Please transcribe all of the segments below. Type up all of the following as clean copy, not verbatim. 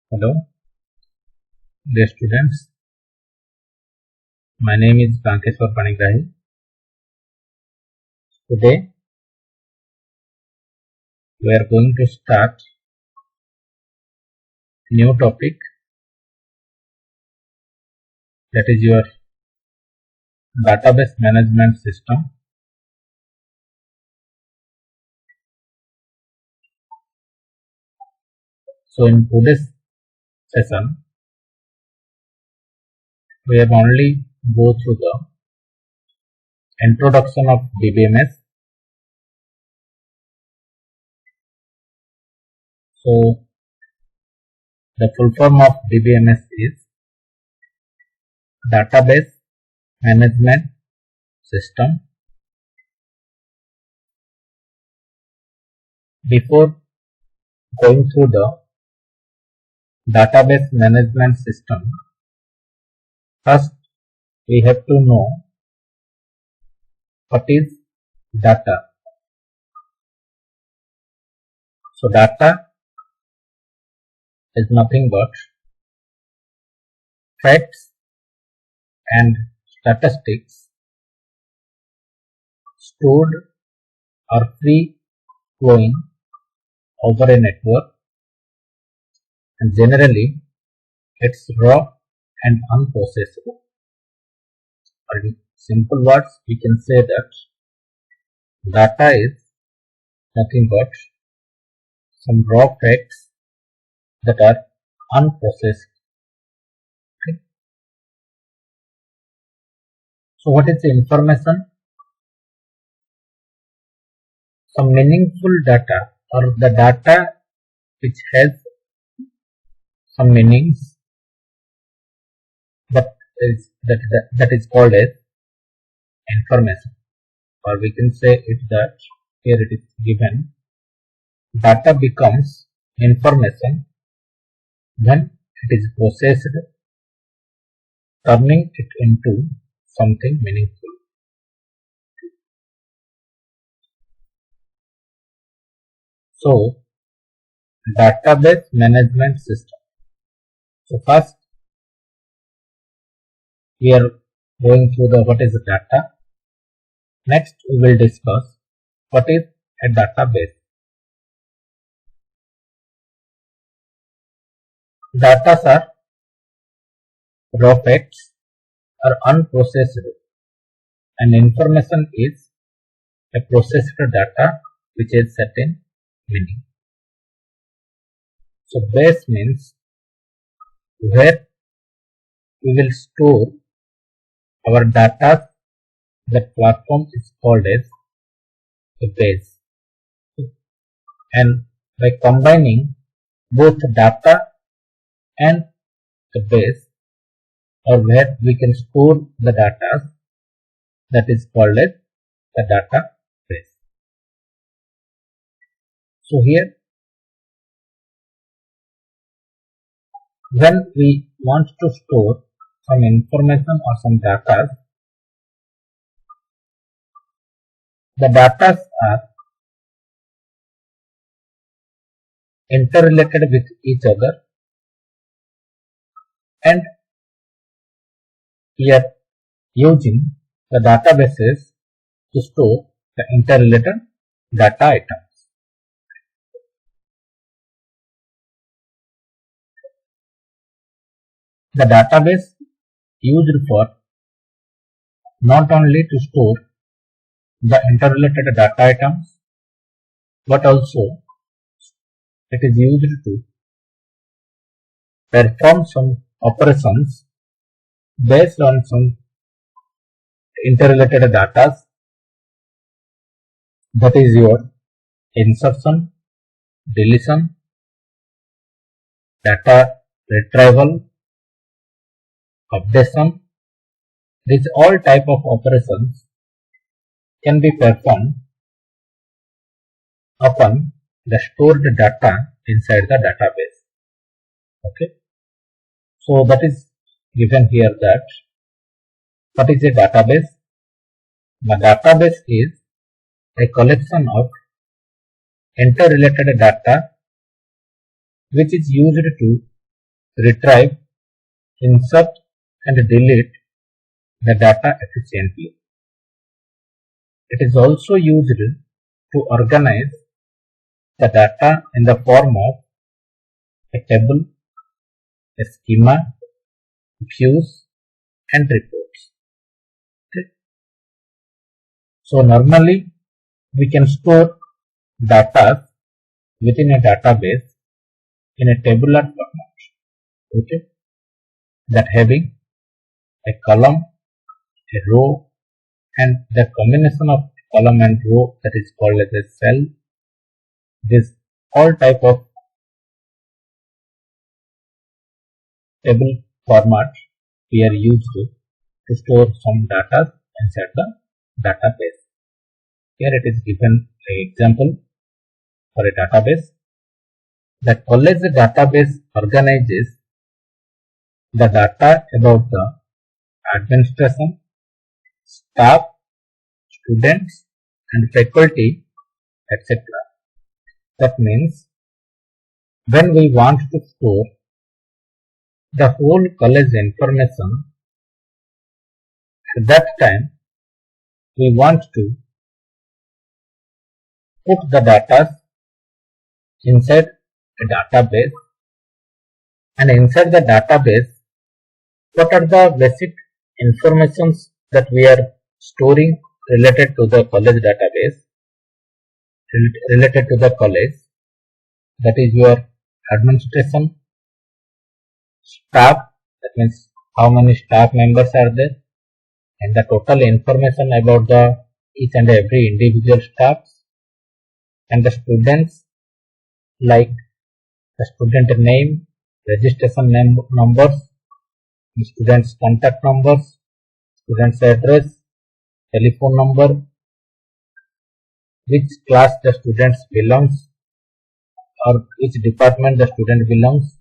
Hello, dear students. My name is Bankeshwar Panigrahi. Today we are going to start a new topic, that is your database management system. So in today's session we have only go through the introduction of DBMS. So the full form of DBMS is Database Management System. Before going through the database management system, first we have to know what is data. So data is nothing but facts and statistics stored or free flowing over a network, and generally it's raw and unprocessable. Or in simple words, we can say that data is nothing but some raw facts that are unprocessed. Okay. So what is the information? Some meaningful data, or the data which has some meanings, that is called as information. Or we can say it that here it is given, data becomes information when it is processed, turning it into something meaningful. So database management system. So first we are going through the what is data. Next we will discuss what is a database. Data are raw facts or unprocessed, and information is a processed data which has certain meaning. So base means where we will store our data. That platform is called as a base, and by combining both data and the base, or where we can store the data, that is called as the database. So here, when we want to store some information or some data, the data are interrelated with each other, and we are using the databases to store the interrelated data items. The database used for not only to store the interrelated data items, but also it is used to perform some operations based on some interrelated data, that is your insertion, deletion, data retrieval, updation. These all type of operations can be performed upon the stored data inside the database. Okay. So that is given here that what is a database? The database is a collection of interrelated data which is used to retrieve, insert and delete the data efficiently. It is also used to organize the data in the form of a table, a schema, views and reports. Okay. So normally we can store data within a database in a tabular format. Okay. That having a column, a row, and the combination of column and row, that is called as a cell. This all type of table format we are used to store some data inside the database. Here it is given an example for a database. The college database organizes the data about the administration, staff, students and faculty, etc. That means when we want to store the whole college information, at that time we want to put the data inside a database, and inside the database what are the basic informations that we are storing related to the college database, related to the college, that is your administration, staff, that means how many staff members are there, and the total information about the each and every individual staffs, and the students, like the student name, registration numbers, students contact numbers, students address, telephone number, which class the students belongs or which department the student belongs,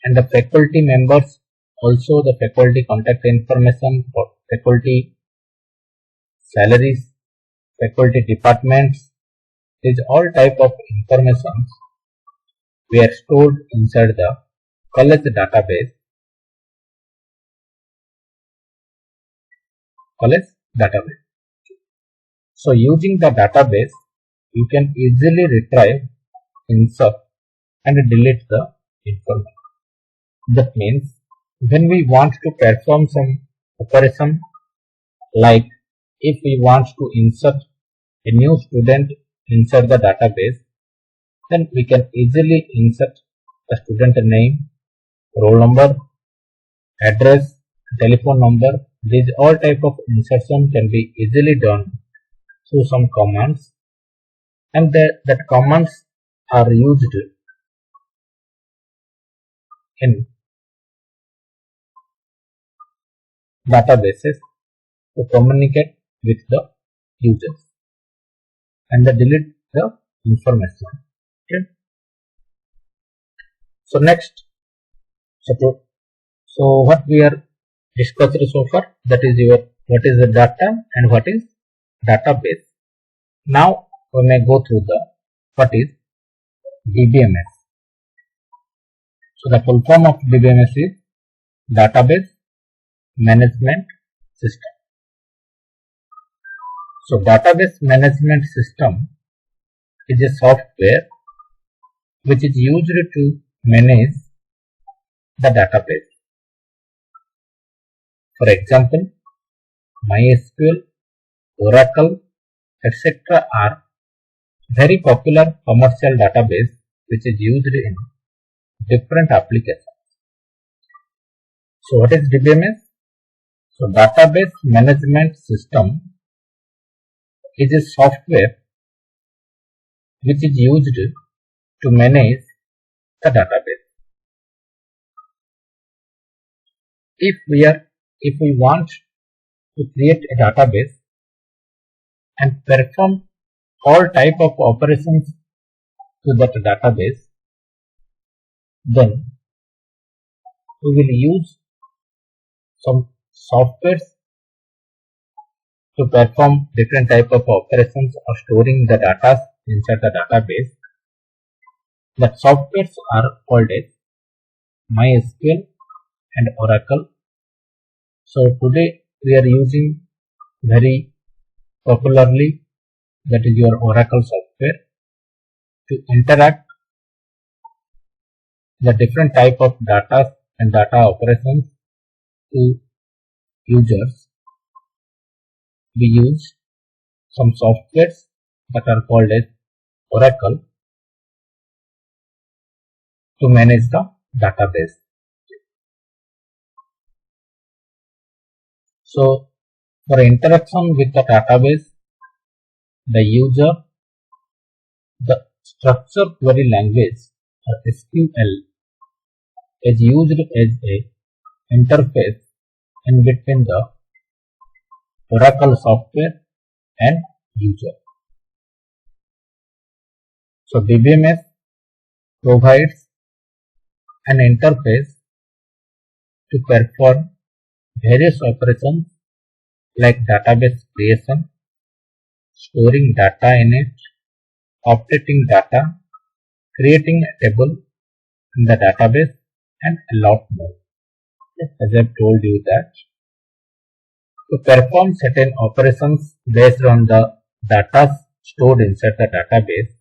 and the faculty members, also the faculty contact information, for faculty salaries, faculty departments. These all type of information we are stored inside the college database. So using the database, you can easily retrieve, insert and delete the information. That means when we want to perform some operation, like if we want to insert a new student inside the database, then we can easily insert the student name, roll number, address, telephone number. These all type of insertion can be easily done through some commands, and that commands are used in databases to communicate with the users and delete the information. Okay. So next, so what we are discussed so far, that is what is the data and what is database. Now we may go through the what is DBMS. So the full form of DBMS is Database Management System. So Database Management System is a software which is used to manage the database. For example, MySQL, Oracle, etc. are very popular commercial database which is used in different applications. So what is DBMS? So Database Management System is a software which is used to manage the database. If we want to create a database and perform all type of operations to that database, then we will use some softwares to perform different type of operations or storing the data inside the database. That softwares are called as MySQL and Oracle. So today we are using very popularly, that is your Oracle software, to interact the different type of data and data operations to users. We use some softwares that are called as Oracle to manage the database. So for interaction with the database, the user, the structured query language or SQL is used as a interface in between the Oracle software and user. So DBMS provides an interface to perform various operations like database creation, storing data in it, updating data, creating a table in the database, and a lot more. As I have told you that to perform certain operations based on the data stored inside the database,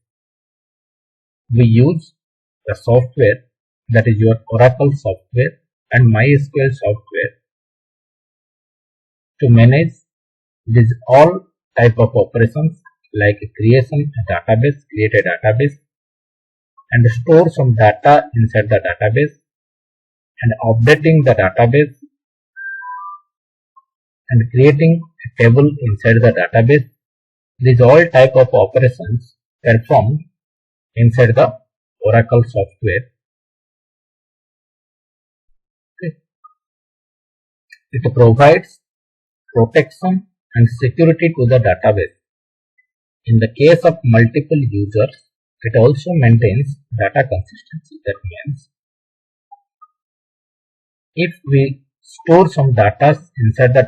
we use the software, that is your Oracle software and MySQL software, to manage these all type of operations like create a database and store some data inside the database, and updating the database and creating a table inside the database. These all type of operations performed inside the Oracle software. Okay. It provides protection and security to the database. In the case of multiple users, it also maintains data consistency. That means if we store some data inside the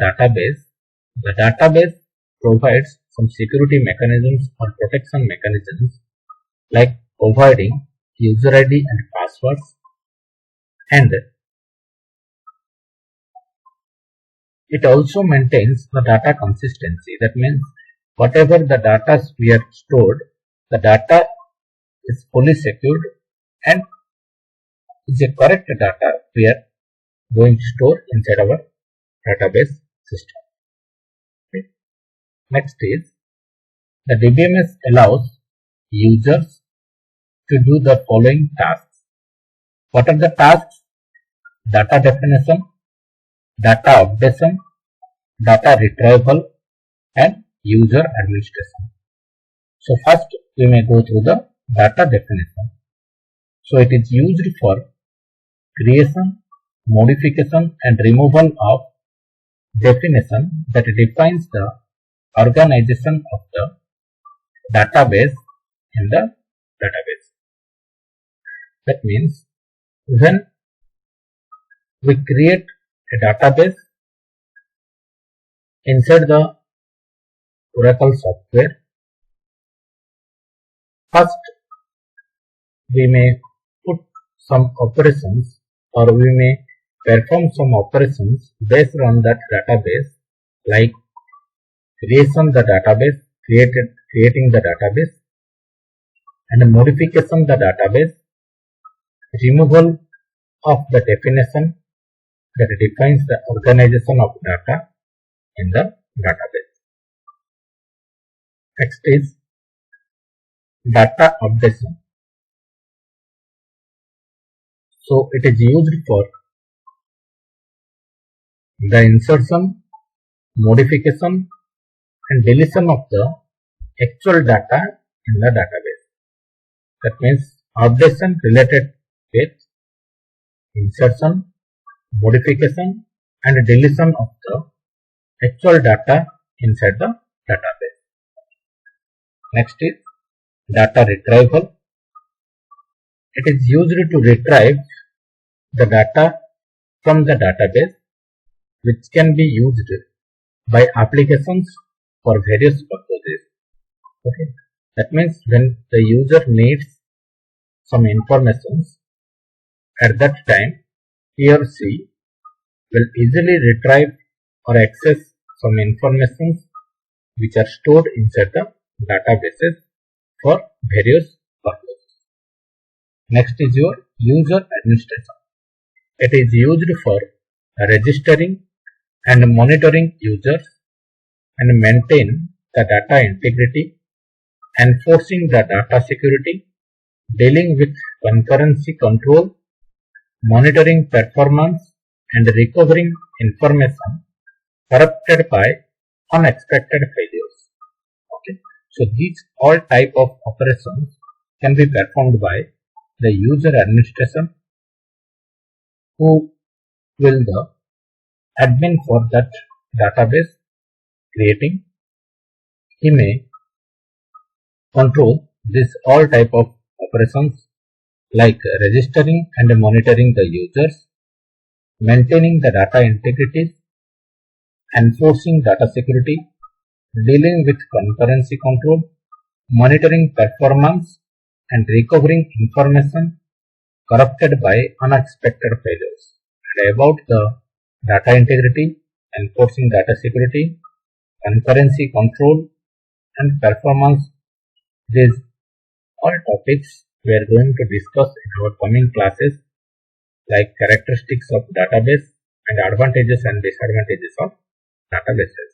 database provides some security mechanisms or protection mechanisms like providing user ID and passwords, and it also maintains the data consistency. That means whatever the data we have stored, the data is fully secured and is a correct data we are going to store inside our database system. Okay. Next is the DBMS allows users to do the following tasks. What are the tasks? Data definition, data updation, data retrieval, and user administration. So first we may go through the data definition. So it is used for creation, modification and removal of definition that defines the organization of the database in the database. That means when we create a database inside the Oracle software, first we may put some operations or we may perform some operations based on that database, like creation the database, creating the database, and modification the database, removal of the definition that defines the organization of data in the database. Next is data updation. So it is used for the insertion, modification and deletion of the actual data in the database. That means updation related with insertion, modification and deletion of the actual data inside the database. Next is data retrieval. It is used to retrieve the data from the database, which can be used by applications for various purposes. Okay. That means when the user needs some information, at that time he or she will easily retrieve or access some informations which are stored inside the databases for various purposes. Next is your user administration. It is used for registering and monitoring users and maintain the data integrity, enforcing the data security, dealing with concurrency control, monitoring performance, and recovering information corrupted by unexpected failures. Okay. So these all type of operations can be performed by the user administration, who will the admin for that database creating. He may control this all type of operations like registering and monitoring the users, maintaining the data integrity, enforcing data security, dealing with concurrency control, monitoring performance, and recovering information corrupted by unexpected failures. And about the data integrity, enforcing data security, concurrency control, and performance, these all topics we are going to discuss in our coming classes, like characteristics of database and advantages and disadvantages of databases.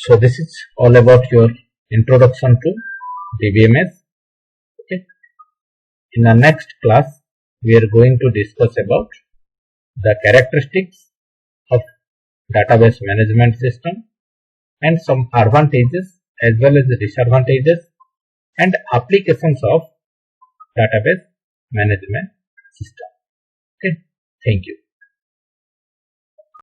So this is all about your introduction to DBMS. Okay. In the next class, we are going to discuss about the characteristics of database management system and some advantages as well as the disadvantages and applications of database management system. Okay. Thank you.